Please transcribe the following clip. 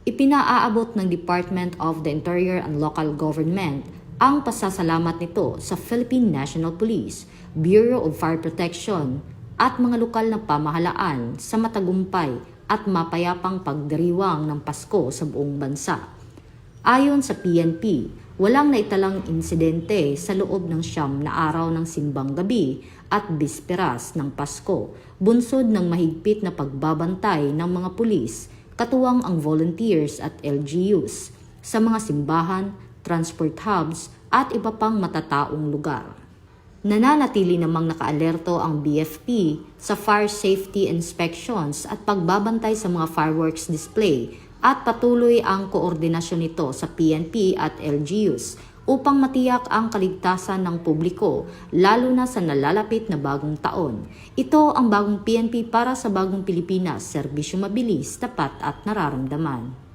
Ipinaaabot ng Department of the Interior and Local Government ang pasasalamat nito sa Philippine National Police, Bureau of Fire Protection at mga lokal na pamahalaan sa matagumpay at mapayapang pagdiriwang ng Pasko sa buong bansa. Ayon sa PNP, walang naitalang insidente sa loob ng 9 na araw ng simbang gabi at bisperas ng Pasko, bunsod ng mahigpit na pagbabantay ng mga pulis, katuwang ang volunteers at LGUs sa mga simbahan, transport hubs at iba pang matataong lugar. Nananatili namang nakaalerto ang BFP sa fire safety inspections at pagbabantay sa mga fireworks display at patuloy ang koordinasyon nito sa PNP at LGUs upang matiyak ang kaligtasan ng publiko lalo na sa nalalapit na bagong taon. Ito ang bagong PNP para sa bagong Pilipinas, serbisyo mabilis, tapat at nararamdaman.